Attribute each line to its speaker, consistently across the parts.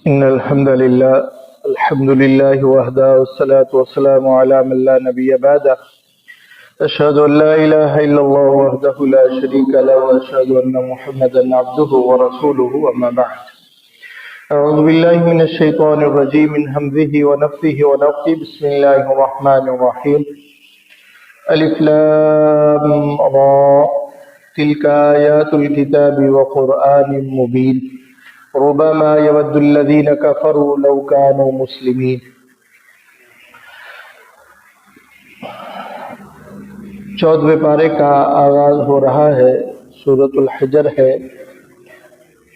Speaker 1: إن الحمد لله وحده والصلاة والسلام على من لا نبي بعده أشهد أن لا إله إلا الله وحده لا شريك له وأشهد أن محمدا عبده ورسوله أما بعد أعوذ بالله من الشيطان الرجيم من همزه ونفثه ونفثه بسم الله الرحمن الرحيم ألف لام را تلك آيات الكتاب وقرآن مبين ربما يود الذين كفروا لو كانوا مسلمين۔ 14ویں پارے کا آغاز ہو رہا ہے، سورۃ الحجر ہے۔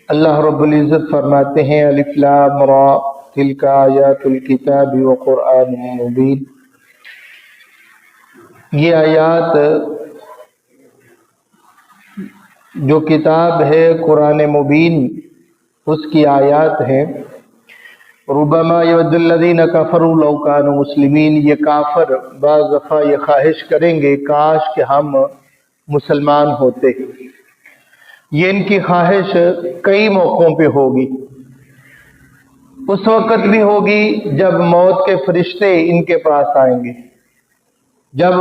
Speaker 1: اللہ رب العزت فرماتے ہیں الف لام را تلک آیات الکتاب وقرآن مبین۔ یہ آیات جو کتاب ہے قرآن مبین اس کی آیات ہیں۔ ربما یود الذین کفروا لو کانوا مسلمین، یہ کافر بعض دفعہ یہ خواہش کریں گے کاش کہ ہم مسلمان ہوتے۔ یہ ان کی خواہش کئی موقعوں پہ ہوگی۔ اس وقت بھی ہوگی جب موت کے فرشتے ان کے پاس آئیں گے، جب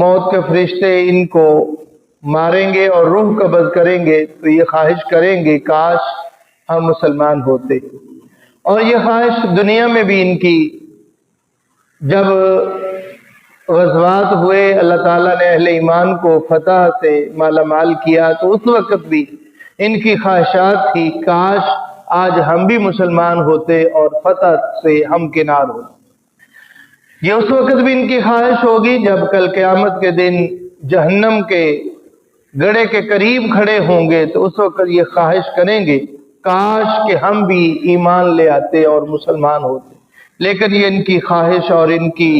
Speaker 1: موت کے فرشتے ان کو ماریں گے اور روح قبض کریں گے تو یہ خواہش کریں گے کاش ہم مسلمان ہوتے۔ اور یہ خواہش دنیا میں بھی ان کی، جب غزوات ہوئے اللہ تعالیٰ نے اہل ایمان کو فتح سے مالا مال کیا تو اس وقت بھی ان کی خواہشات تھی کاش آج ہم بھی مسلمان ہوتے اور فتح سے ہم کنار ہوتے۔ یہ اس وقت بھی ان کی خواہش ہوگی جب کل قیامت کے دن جہنم کے گڑھے کے قریب کھڑے ہوں گے تو اس وقت یہ خواہش کریں گے کاش کہ ہم بھی ایمان لے آتے اور مسلمان ہوتے۔ لیکن یہ ان کی خواہش اور ان کی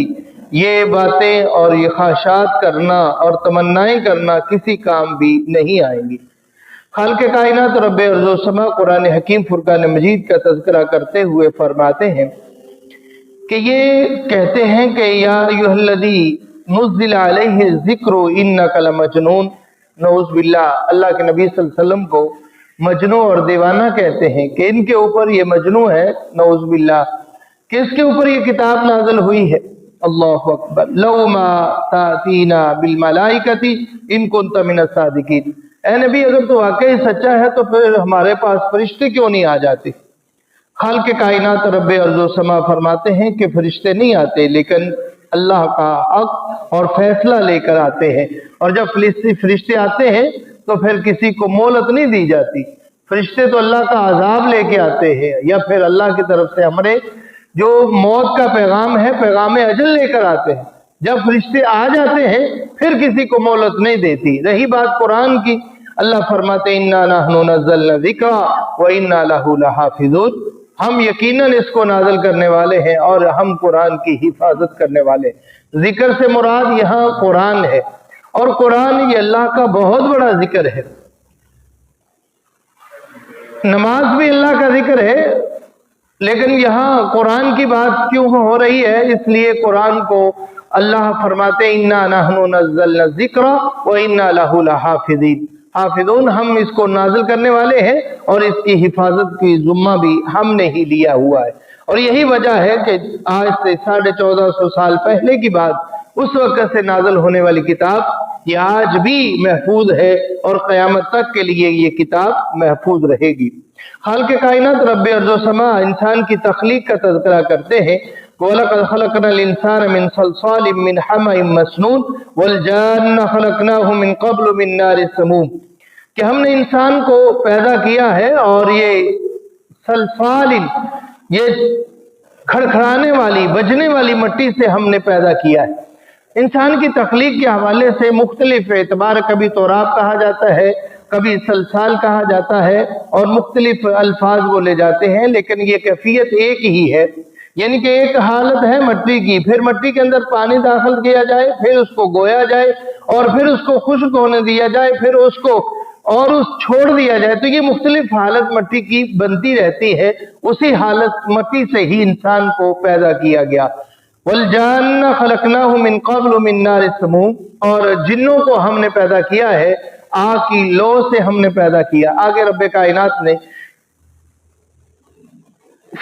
Speaker 1: یہ باتیں اور یہ خواہشات کرنا اور تمنائیں کرنا کسی کام بھی نہیں آئیں گی۔ خالق کائنات رب ارض و سما قرآن حکیم فرقان مجید کا تذکرہ کرتے ہوئے فرماتے ہیں کہ یہ کہتے ہیں کہ یا ایھا الذی نزل علیہ الذکر انک لمجنون، نعوذ باللہ اللہ کے نبی صلی اللہ علیہ وسلم کو مجنو اور دیوانہ کہتے ہیں کہ ان کے اوپر یہ مجنو ہے، نعوذ باللہ، کہ اس کے اوپر یہ کتاب نازل ہوئی ہے۔ اللہ اکبر، لو ما تاتینا بالملائکۃ ان کنت من الصادقین، اے نبی اگر تو واقعی سچا ہے تو پھر ہمارے پاس فرشتے کیوں نہیں آ جاتے؟ خالق کائنات رب ارض و سما فرماتے ہیں کہ فرشتے نہیں آتے لیکن اللہ کا حق اور فیصلہ لے کر آتے ہیں، اور جب فرشتے آتے ہیں تو پھر کسی کو مہلت نہیں دی جاتی۔ فرشتے تو اللہ کا عذاب لے کے آتے ہیں یا پھر اللہ کی طرف سے ہمارے جو موت کا پیغام ہے، پیغام اجل لے کر آتے ہیں۔ جب فرشتے آ جاتے ہیں پھر کسی کو مہلت نہیں دیتی۔ رہی بات قرآن کی، اللہ فرماتے انا نحن نزلنا الذکر وانا لہ لحافظون، ہم یقیناً اس کو نازل کرنے والے ہیں اور ہم قرآن کی حفاظت کرنے والے ہیں۔ ذکر سے مراد یہاں قرآن ہے، اور قرآن یہ اللہ کا بہت بڑا ذکر ہے۔ نماز بھی اللہ کا ذکر ہے، لیکن یہاں قرآن کی بات کیوں ہو رہی ہے؟ اس لیے قرآن کو اللہ فرماتے انا نحن نزلنا الذکر وانا لہ لحافظین، حافظون، ہم اس کو نازل کرنے والے ہیں اور اس کی حفاظت کی ذمہ بھی ہم نے ہی لیا ہوا ہے۔ اور یہی وجہ ہے کہ آج سے 1450 سال پہلے کی بات، اس وقت سے نازل ہونے والی کتاب یہ آج بھی محفوظ ہے اور قیامت تک کے لیے یہ کتاب محفوظ رہے گی۔ خالق کائنات رب ارض و سما انسان کی تخلیق کا تذکرہ کرتے ہیں وَلَقَدْ خَلَقْنَا الْإِنسَانَ مِنْ صَلْصَالٍ مِنْ حَمَإٍ مَّسْنُونٍ وَالْجَانَّ خَلَقْنَاهُ مِنْ قَبْلُ مِنْ نَارِ السَّمُومِ، کہ ہم نے انسان کو پیدا کیا ہے اور یہ صلصال، یہ کھڑکھڑانے والی بجنے والی مٹی سے ہم نے پیدا کیا ہے۔ انسان کی تخلیق کے حوالے سے مختلف اعتبار، کبھی تراب کہا جاتا ہے، کبھی صلصال کہا جاتا ہے، اور مختلف الفاظ بولے جاتے ہیں، لیکن یہ کیفیت ایک ہی ہے۔ یعنی کہ ایک حالت ہے مٹی کی، پھر مٹی کے اندر پانی داخل کیا جائے، پھر اس کو گویا جائے اور پھر اس کو خشک ہونے دیا جائے، پھر اس کو اور چھوڑ دیا جائے، تو یہ مختلف حالت مٹی کی بنتی رہتی ہے۔ اسی حالت مٹی سے ہی انسان کو پیدا کیا گیا۔ والجان خلقناہ من قبل من نار السموم، اور جنوں کو ہم نے پیدا کیا ہے آگ کی لو سے ہم نے پیدا کیا۔ آگے رب کائنات نے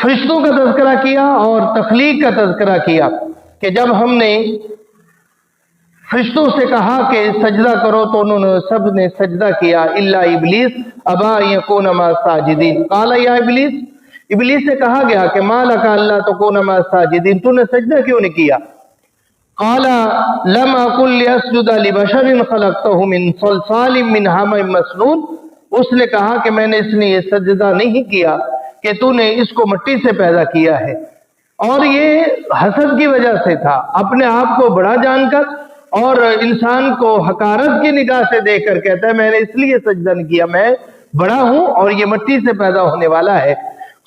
Speaker 1: फरिश्तों का तज़किरा किया और तख्लीक का तज़किरा किया कि जब हमने फरिश्तों से कहा कि सजदा करो तो उन्होंने सब ने सजदा किया इल्ला इबलीस अबा यकून मा साजिदीन। काला या इबलीस, इबलीस से कहा गया कि मा लका अल्ला तकून मा साजिदीन, तूने सजदा क्यों नहीं किया? काला लम अकुल लियस्जुदा लिबशरिन खलक़तहु मिन सलसालिम मिन हमिम मसनून, उसने कहा कि मैंने इसलिए सजदा नहीं किया कि तूने इसको मिट्टी से पैदा किया है। और ये हसद की वजह से था, अपने आप को बड़ा जानकर और इंसान को हकारत की निगाह से देखकर कहता है मैंने इसलिए सजदा नहीं किया, मैं बड़ा हूं और ये मिट्टी से पैदा होने वाला है।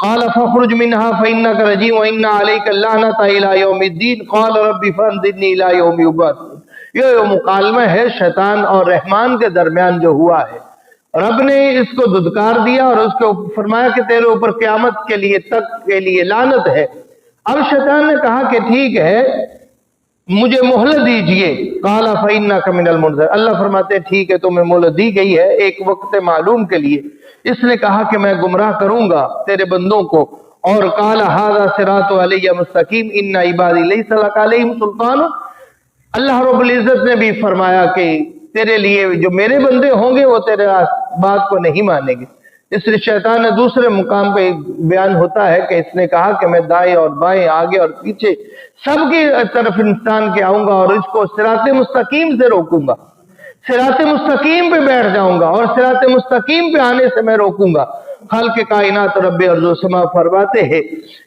Speaker 1: क़ाल फ़ख़्रुज मिन्हा फ़इन्नका रजीम व इन्ना अलैका लअनता इला यौमिद्दीन क़ाल रब्बी फ़अन्ज़िरनी इला यौमि युबअसून। ये मुकालमा है शैतान और रहमान के दरमियान जो हुआ है। रब ने इसको दुदकार दिया और उसको फरमाया कि तेरे ऊपर क़यामत के लिए तक के लिए लानत है। अब शैतान ने कहा कि ठीक है मुझे मोहलत दीजिए। काला फ़इन्नका मिनल मुनज़र, अल्लाह फरमाते हैं ठीक है तुम्हें मोहलत दी गई है एक वक्त मालूम के लिए। इसने कहा कि मैं गुमराह करूंगा तेरे बंदों को। और काला हाज़ा सिरातु अलैया मुस्तकीम इन्ना इबादी लैसा लका अलैहिम सुल्तान। अल्लाह रब्बुल इज़्ज़त ने भी फरमाया कि तेरे लिए जो मेरे बंदे होंगे वो तेरे बात को नहीं मानेंगे। इसलिए शैतान ने दूसरे मुकाम पे बयान होता है कि इसने कहा कि मैं दाएं और बाएं आगे और पीछे सबकी तरफ इंसान के आऊंगा और इसको सिराते मुस्तकीम से रोकूंगा, सिराते मुस्तकीम पे बैठ जाऊंगा और सिराते मुस्तकीम पे आने से मैं रोकूंगा। खल्क़ कायनात रब्बे अर्ज़ समा फरमाते हैं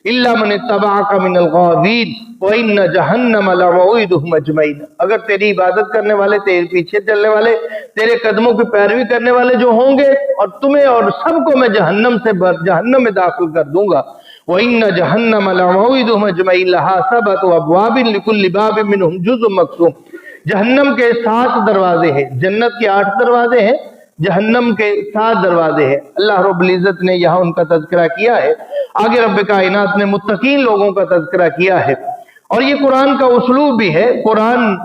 Speaker 1: इल्ला मन इत्तबअका मिनल गावीन व इन्न जहन्नम लमौइदुहुम अजमईन। अगर तेरी इबादत करने वाले, तेरे पीछे चलने वाले, तेरे कदमों की पैरवी करने वाले जो होंगे और तुम्हें और सबको मैं जहन्नम में दाखिल कर दूंगा। व इन्न जहन्नम लमौइदुहुम अजमईन लहा सबअतु अब्वाबिन लिकुल्लि बाबिन मिनहुम जुज़्उम मक़सूम। जहन्नम के 7 दरवाजे हैं, जन्नत के 8 दरवाजे हैं, जहन्नम के 7 दरवाजे हैं। अल्लाह रब्बुल इज़्ज़त ने यहाँ उनका तज़किरा किया है। आगे रब्बे कायनात ने मुत्तकीन लोगों का तज़किरा किया है। और ये कुरान का उसलूब भी है। कुरान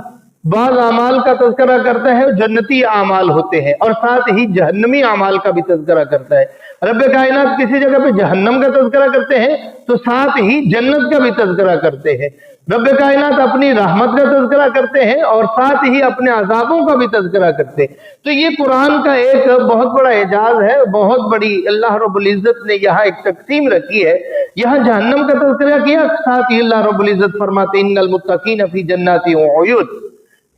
Speaker 1: बाज़ अमाल का तज़किरा करता है, जन्नती अमाल होते हैं, और साथ ही जहन्नमी अमाल का भी तज़किरा करता है। रब्बे कायनात किसी जगह पे जहन्नम का तज़किरा करते हैं तो साथ ही जन्नत का भी तज़किरा करते हैं। रब्बे कायनात अपनी रहमत का तज़किरा करते हैं और साथ ही अपने अज़ाबों का भी तज़किरा करते हैं। तो ये कुरान का एक बहुत बड़ा एजाज है, बहुत बड़ी अल्लाह रब्बुल इज़्ज़त ने यहाँ एक तक़सीम रखी है। यहाँ जहन्नम का तज़किरा किया, साथ ही अल्लाह रब्बुल इज़्ज़त फरमाते इन्नल मुत्तकीन फी जन्नातिन व उयून,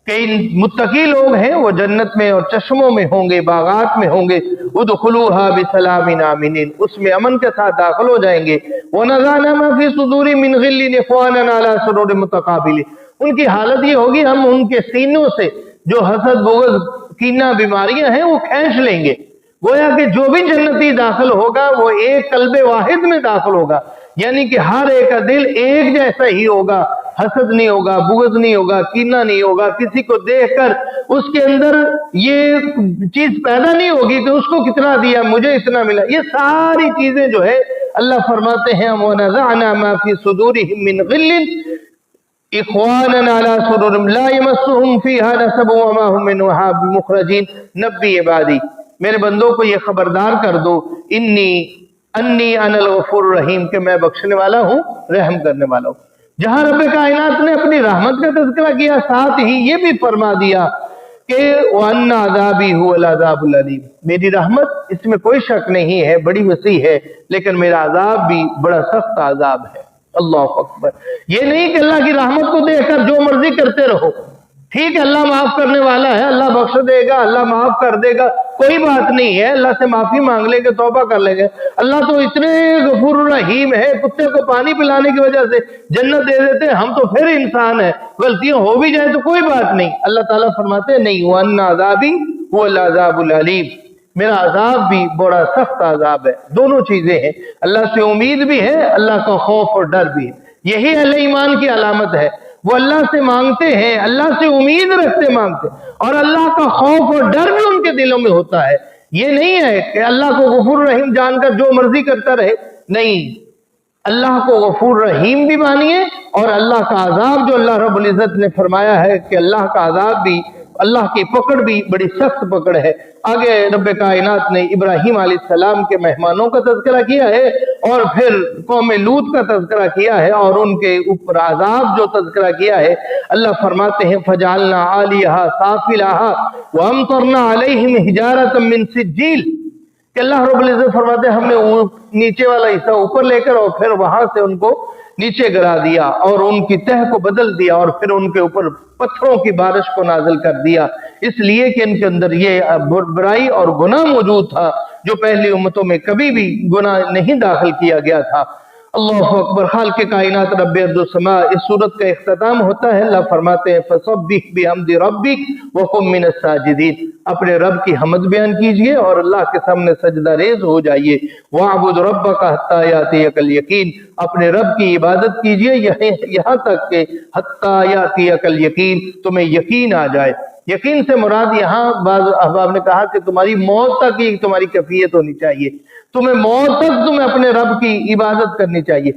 Speaker 1: कि मुत्तकी लोग हैं वो जन्नत में और चश्मों में होंगे, बागात में होंगे। उदखुलूहा बिसलामिन आमिनीन, उसमें अमन के साथ दाखिल हो जाएंगे। व नज़अना मा फी सुदूरिहिम मिन गिल्लिन इख्वानन अला सुरूरिन मुतकाबिलिन, उनकी हालत ये होगी हम उनके सीनों से जो हसद बुग़्ज़ कीना बीमारियां हैं वो खींच लेंगे। गोया कि जो भी जन्नती दाखिल होगा वो एक कल्बे वाहिद में दाखिल होगा, यानी कि हर एक का दिल एक जैसा ही होगा, हसद नहीं होगा, बुग़्ज़ नहीं होगा, कीना नहीं होगा। किसी को देखकर उसके अंदर ये चीज पैदा नहीं होगी कि उसको कितना दिया मुझे इतना मिला। ये सारी चीजें जो है अल्लाह फरमाते हैं व नज़अना मा फी सुदूरिहिम मिन गिल्लिन इख्वानन अला सुरूरिन ला यमस्सुहुम फीहा नसबुन व मा हुम मिनहा बिमुखरजीन नब्बी इबादी, मेरे बंदों को ये खबरदार कर दो अन्नी अनल गफूर रहीम, कि मैं बख्शने वाला हूँ, रहम करने वाला हूँ। जहां रब्बे कायनात ने अपनी रहमत का तज़किरा किया, साथ ही ये भी फरमा दिया कि वअन्ना अज़ाबी हुवल अज़ाबुल अलीम, मेरी रहमत इसमें कोई शक नहीं है, बड़ी वसी है, लेकिन मेरा अज़ाब भी बड़ा सख्त अज़ाब है। अल्लाह अकबर। ये नहीं कि अल्लाह की रहमत को देखकर जो मर्जी करते रहो, ठीक है अल्लाह माफ करने वाला है, अल्लाह बख्श देगा, अल्लाह माफ कर देगा, कोई बात नहीं है, अल्लाह से माफी मांग लेंगे, तौबा कर लेंगे। अल्लाह तो इतने गफूर रहीम है, कुत्ते को पानी पिलाने की वजह से जन्नत दे देते हैं, हम तो फिर इंसान है, गलतियां हो भी जाए तो कोई बात नहीं। अल्लाह ताला फरमाते नहीं वअन्ना अज़ाबी हुवल अज़ाबुल अलीम, मेरा अजाब भी बड़ा सख्त अजाब है। दोनों चीजें हैं, अल्लाह से उम्मीद भी है, अल्लाह का खौफ और डर भी है। यही अहले ईमान की अलामत है, वो अल्लाह से मांगते हैं, अल्लाह से उम्मीद रखते मांगते, और अल्लाह का खौफ और डर भी उनके दिलों में होता है। ये नहीं है कि अल्लाह को गफूर रहीम जानकर जो मर्जी करता रहे, नहीं, अल्लाह को गफूर रहीम भी मानिए, और अल्लाह का अजाब जो अल्लाह रब्बुल इज्जत ने फरमाया है कि अल्लाह का अजाब भी, अल्लाह की पकड़ भी बड़ी सख्त पकड़ है। आगे रब्बे कायनात ने इब्राहीम अलैहिस्सलाम के मेहमानों का तज़किरा किया है, और फिर कौम लूत का तज़किरा किया है, और उनके ऊपर अजाब जो तज़किरा किया है। अल्लाह फरमाते हैं फजअलना आलिहा साफिलहा व अमतरना अलैहिम हिजारतम मिन सिज्जील, कि अल्लाह रब्बुल इज्जत फरमाते हैं हमने नीचे वाला हिस्सा ऊपर लेकर और फिर वहां से उनको नीचे गिरा दिया, और उनकी तह को बदल दिया, और फिर उनके ऊपर पत्थरों की बारिश को नाजिल कर दिया, इसलिए कि इनके अंदर ये बुराई और गुनाह मौजूद था जो पहली उम्मतों में कभी भी गुनाह नहीं दाखिल किया गया था। अल्लाहु अकबर। खालिक़े कायनात रब्बे अर्ज़ समा, इस सूरत का इख्तिताम होता है। अल्लाह फरमाते हैं फसब्बिह बिहम्दि रब्बिक व कुम मिनस साजिदीन, अपने रब की हमद बयान कीजिए और अल्लाह के सामने सजदा रेज हो जाइए। वअबुद रब्बका हत्ता यातियकल यकीन, अपने रब की इबादत कीजिए यहाँ तक कि हत्ता यातियकल यकीन, तुम्हें यकीन आ जाए। यकीन से मुराद यहाँ बाज़ अहबाब ने कहा कि तुम्हारी मौत तक ही तुम्हारी कैफियत होनी चाहिए, तुम्हें मौत तक तुम्हें अपने रब की इबादत करनी चाहिए।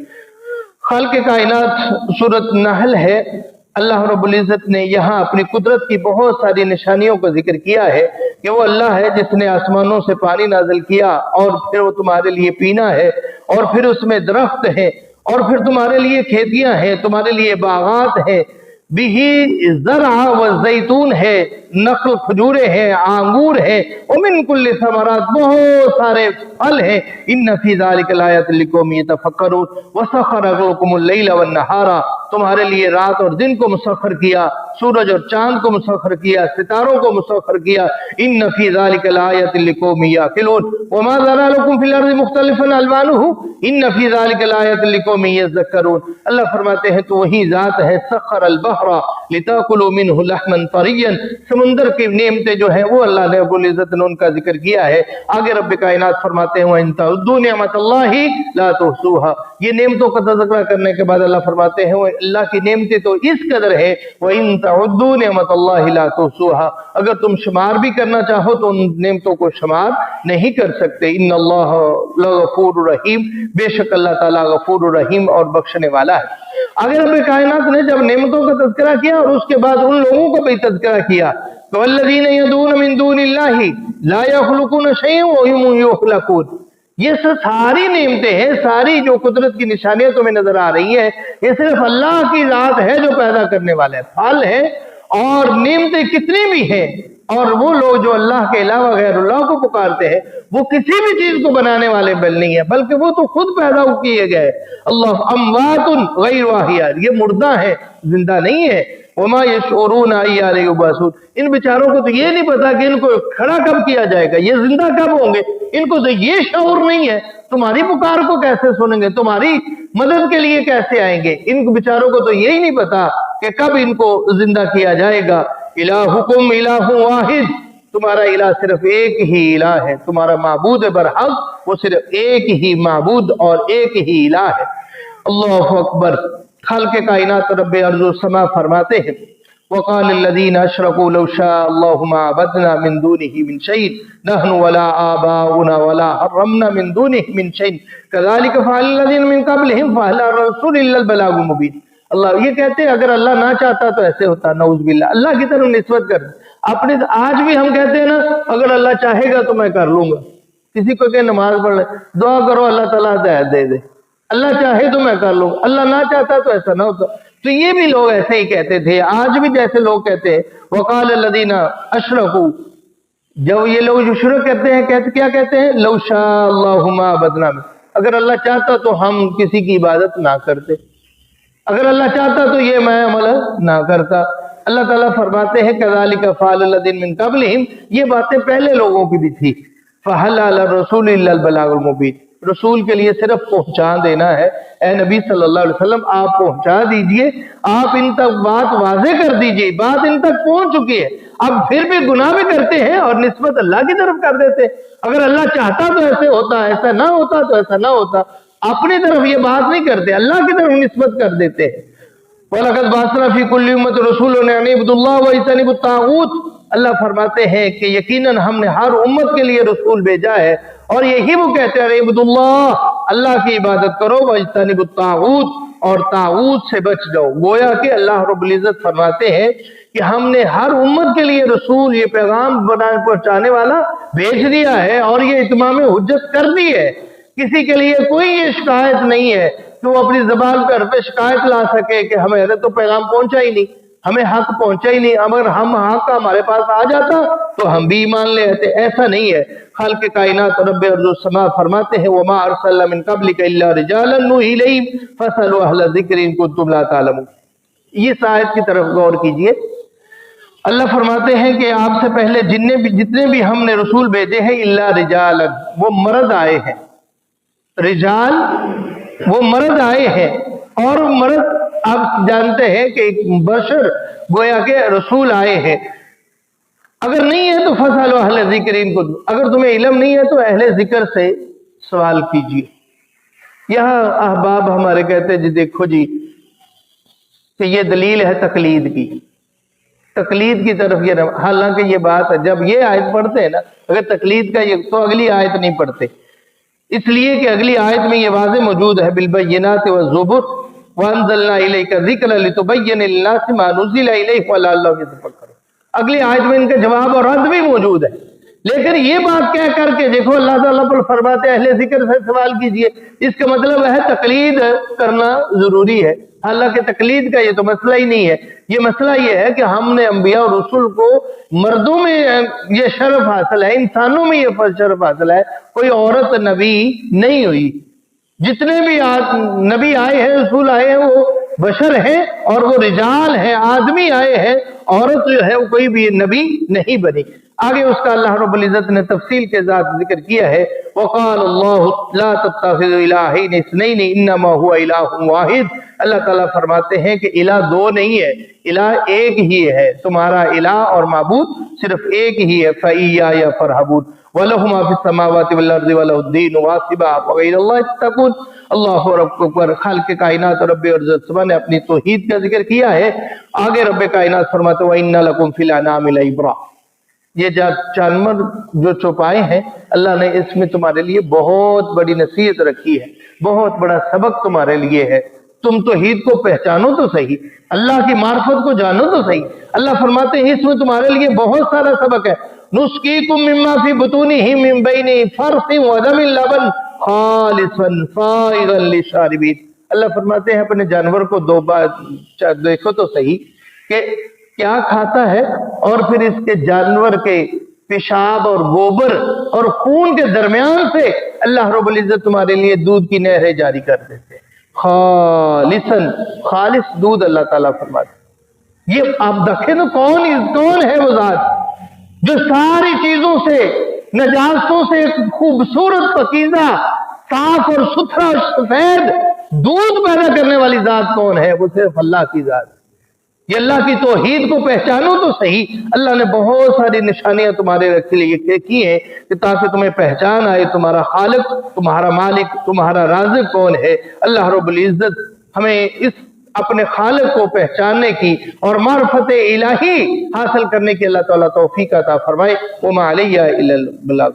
Speaker 1: खालिक़े कायनात सूरत नहल है। अल्लाह रब्बुल इज्जत ने यहाँ अपनी कुदरत की बहुत सारी निशानियों का जिक्र किया है कि वो अल्लाह है जिसने आसमानों से पानी नाजिल किया और फिर वो तुम्हारे लिए पीना है, और फिर उसमें दरख्त है, और फिर तुम्हारे लिए खेतियां हैं, तुम्हारे लिए बागात है, बिही ज़रा व ज़ैतून है, नखल खजूरे हैं, आंगूर है, और मिन कुल्लि समरात, बहुत सारे फल हैं। इन्न फी ज़ालिका लायातिन लिक़ौमिन यतफ़क्करून व सख़्ख़रा लकुमुल लैला वन नहारा, तुम्हारे लिए रात और दिन को मुसख्खर किया, सूरज और चांद को मुसख्खर किया, सितारों को मुसख्खर किया। इन्न फी ज़ालिका लायातिन लिक़ौमिन याक़िलून व मा ज़रा लकुम फ़िल अर्ज़ि मुख़्तलिफ़न अलवानुहु इन्न फी ज़ालिका लायातिन लिक़ौमिन यज़क्करून। अल्लाह फरमाते हैं तो वही जात है सख़्ख़रल बहरा लिताकुलू मिन्हु लहमन तरिय्यन, समुंदर की नेमतें जो है वो अल्लाह ने रब्बुल इज्जत ने उनका जिक्र किया है। आगे रब कायनात फरमाते हैं इन तउद्दू निअमतल्लाहि ला तुहसूहा, ये नेमतों का तज़किरा करने के बाद अल्लाह फरमाते हैं वो अल्लाह की नेमतें तो इस कदर है, व इन तउद्दू निअमतल्लाहि ला तुहसूहा, अगर तुम शुमार भी करना चाहो तो उन नेमतों को शुमार नहीं कर सकते। इन्नल्लाह लगफूरुर रहीम, बेशक अल्लाह ताला गफूरुर रहीम और बख्शने वाला है। आगे रब कायनात ने जब नेमतों का तज़किरा किया और उसके बाद उन लोगों को भी तज़किरा किया, वल्लज़ीना यदून मिन दूनिल्लाहि ला यख़्लुक़ून शैअन व हुम युख़्लक़ून, ये सारी नेमतें हैं, सारी जो कुदरत की निशानियां तुम्हें नजर आ रही है, ये सिर्फ अल्लाह की जात है जो पैदा करने वाला है। फल है और नेमतें कितनी भी हैं, और वो लोग जो अल्लाह के अलावा गैरुल्लाह को पुकारते हैं वो किसी भी चीज को बनाने वाले बल नहीं है, बल्कि वो तो खुद पैदा किए गए। अल्लाह अमवातुन गैर अहिया, ये मुर्दा है, जिंदा नहीं है। वमा यशऊरून अय्याना युबअसून, इन बेचारों को तो ये नहीं पता कि इनको खड़ा कब किया जाएगा, ये जिंदा कब होंगे, इनको तो ये शऊर नहीं है। तुम्हारी पुकार को कैसे सुनेंगे, तुम्हारी मदद के लिए कैसे आएंगे, इन बेचारों को तो यही नहीं पता कि कब इनको जिंदा किया जाएगा। इलाहुकुम इलाहुन वाहिद, तुम्हारा इलाह सिर्फ एक ही इलाह है, तुम्हारा माबूद बरहक वो सिर्फ एक ही माबूद और एक ही इलाह है। अल्लाहु अकबर। खालिक़े कायनात रब्बे अर्ज़ समा फरमाते हैं वक़ाल लज़ीना अशरकू लौ शाअ अल्लाहु मा अबदना मिन दूनिही मिन शैइन नहनु वला आबाउना वला हर्रमना मिन दूनिही मिन शैइन कज़ालिका फ़अल लज़ीना मिन क़ब्लिहिम फ़हल अर्रसूल इल्लल बलागुल मुबीन। अल्लाह ये कहते हैं अगर अल्लाह ना चाहता तो ऐसे होता, नऊज़ बिल्लाह, अल्लाह की तरफ निस्बत कर अपने। आज भी हम कहते हैं ना अगर अल्लाह चाहेगा तो मैं कर लूंगा, किसी को कहे नमाज पढ़ ले, दुआ करो अल्लाह ताला हिदायत दे दे, अल्लाह चाहे तो मैं कर लूंगा, अल्लाह ना चाहता तो ऐसा ना होता। तो ये भी लोग ऐसे ही कहते थे, आज भी जैसे लोग कहते हैं वक़ाल लज़ीना अशरकू, जब ये लोग जो शुरू करते हैं कहते क्या कहते हैं, लौ शाअ अल्लाहु मा अबदना, अगर अल्लाह चाहता तो हम किसी की इबादत ना करते, अगर अल्लाह चाहता तो ये मैं अमल ना करता। अल्लाह ताला फरमाते हैं कज़ालिका फ़अल लज़ीना मिन क़ब्लिहिम, ये बातें पहले लोगों की भी थी। फ़हल अला रसूल इल्लल बलागुल मुबीन, रसूल के लिए सिर्फ पहुंचा देना है। ए नबी सल्लल्लाहु अलैहि वसल्लम आप पहुंचा दीजिए, आप इन तक बात वाज़े कर दीजिए, बात इन तक पहुंच चुकी है। अब फिर भी गुनाह भी करते हैं और निस्बत अल्लाह की तरफ कर देते हैं। अगर अल्लाह चाहता तो ऐसे होता, ऐसा ना होता तो ऐसा ना होता, अपनी तरफ ये बात नहीं करते, अल्लाह की तरफ निस्बत कर देते हैं। वलक़द बअसना फ़ी कुल्लि उम्मतिन रसूलन अन इअ्बुदुल्लाह व इज्तनिबुत ताग़ूत, अल्लाह फरमाते हैं कि यकीनन हमने हर उम्मत के लिए रसूल भेजा है और यही वो कहते हैं इब्दुल्लाह, अल्लाह की इबादत करो, वज्तनिबुत तागूत, और तागूत से बच जाओ। गोया कि अल्लाह रब्बुल इज्जत फरमाते हैं कि हमने हर उम्मत के लिए रसूल, ये पैगाम बनाने पहुंचाने वाला भेज दिया है और ये इत्माम हुज्जत कर दी है। किसी के लिए कोई ये शिकायत नहीं है कि वो अपनी जबान पे शिकायत ला सके कि हमें तो पैगाम पहुंचा ही नहीं, हमें हक पहुंचा ही नहीं। अगर हम हक हमारे पास आ जाता तो हम भी ईमान ले आते। ऐसा नहीं है। खालिक कायनात रब्ब अर्ज़ समा फरमाते हैं, वमा अरसलना मिन क़ब्लिका इल्ला रिजालन नूही इलैहिम फसअलू अहला ज़िक्र इन कुंतुम ला तालमून। इस आयत की तरफ गौर कीजिए। अल्लाह फरमाते हैं कि आपसे पहले जितने भी हमने रसूल भेजे हैं, इल्ला रिजालन, वो मर्द आए हैं। रिजाल वो मर्द आए हैं, और मर्द आप जानते हैं कि एक बशर गोया के रसूल आए हैं। अगर नहीं है तो फसअलू अहले ज़िक्र इन कुंतुम, अगर तुम्हें इल्म नहीं है तो अहले जिक्र से सवाल कीजिए। यहाँ अहबाब हमारे कहते हैं जी देखो जी कि ये दलील है तकलीद की, तकलीद की तरफ ये, हालांकि ये बात है जब ये आयत पढ़ते हैं ना, अगर तकलीद का ये तो अगली आयत नहीं पढ़ते, इसलिए कि अगली आयत में ये वाज़ेह मौजूद है, बिलबय्यिनाति वज़्ज़ुबुर वअंज़लना इलैका ज़िक्रा लितुबय्यिना लिन्नासि मा नुज़्ज़िला इलैहिम वलअल्लहुम यतफ़क्करून। अगली आयत में इनका जवाब और रद्द भी मौजूद है। लेकिन ये बात कह करके देखो अल्लाह ताला पर फरमाते अहले जिक्र से सवाल कीजिए, इसका मतलब है तकलीद करना जरूरी है। हालांकि तकलीद का ये तो मसला ही नहीं है। ये मसला ये है कि हमने अंबिया और रसूल को, मर्दों में ये शरफ हासिल है, इंसानों में ये शरफ हासिल है, कोई औरत नबी नहीं हुई। जितने भी नबी आए हैं, रसूल आए हैं, वो बशर हैं और वो रिजाल हैं, आदमी आए हैं। औरत जो है वो कोई भी नबी नहीं बनी। आगे उसका अल्लाह रब्बुल इज्जत ने तफसील के साथ जिक्र किया है, वक़ाल अल्लाहु ला तत्तखिज़ू इलाहैन इस्नैन इन्नमा हुवा इलाहुन वाहिद। अल्लाह ताला फरमाते हैं कि इला दो नहीं है, इला एक ही है। तुम्हारा इला और माबूद सिर्फ एक ही है। फ़इय्या फ़रहबून वलहु मा फ़िस समावाति वल अर्ज़ि वलहुद्दीन वासिबा वग़ैरुल्लाहि तक़ून। अल्लाहु अकबर। खालिक कायनात रब्ब अर्ज़ समा ने अपनी तौहीद का जिक्र किया है। आगे रब्ब कायनात फरमाते व इन्ना लकुम फ़िल अनामि लइब्रा। ये जानवर जो चौपाए हैं, अल्लाह ने इसमें तुम्हारे लिए बहुत बड़ी नसीहत रखी है, बहुत बड़ा सबक तुम्हारे लिए है। तुम तौहीद को पहचानो तो सही, अल्लाह की मार्फत को जानो तो सही। अल्लाह फरमाते हैं इसमें तुम्हारे लिए बहुत सारा सबक है। नुस्कीकुम मिम्मा फी बुतूनिही मिन बैनि फरसिन व दमिन लबन खालिसन फाइगन लिशारिबीन। अल्लाह फरमाते हैं अपने जानवर को दो बार देखो तो सही कि क्या खाता है, और फिर इसके जानवर के पेशाब और गोबर और खून के दरमियान से अल्लाह रब्बुल इज्जत तुम्हारे लिए दूध की नहरें जारी कर देते हैं। खालिसन, खालिस दूध अल्लाह ताला फरमाते। ये आप देखें तो कौन है वो जात जो सारी चीजों से, नजास्तों से खूबसूरत पकीज़ा साफ और सुथरा सफेद दूध पैदा करने वाली जात कौन है? वो सिर्फ अल्लाह की जात। ये अल्लाह की तौहीद को पहचानो तो सही। अल्लाह ने बहुत सारी निशानियां तुम्हारे रखे लिए की हैं कि ताकि तुम्हें पहचान आए तुम्हारा खालिक, तुम्हारा मालिक, तुम्हारा राज़िक कौन है। अल्लाह रब्बुल इज्जत हमें इस अपने खालिक को पहचानने की और मार्फत इलाही हासिल करने की अल्लाह ताला तौफीक अता फरमाए। वमा अलैया इल्लल बलाग।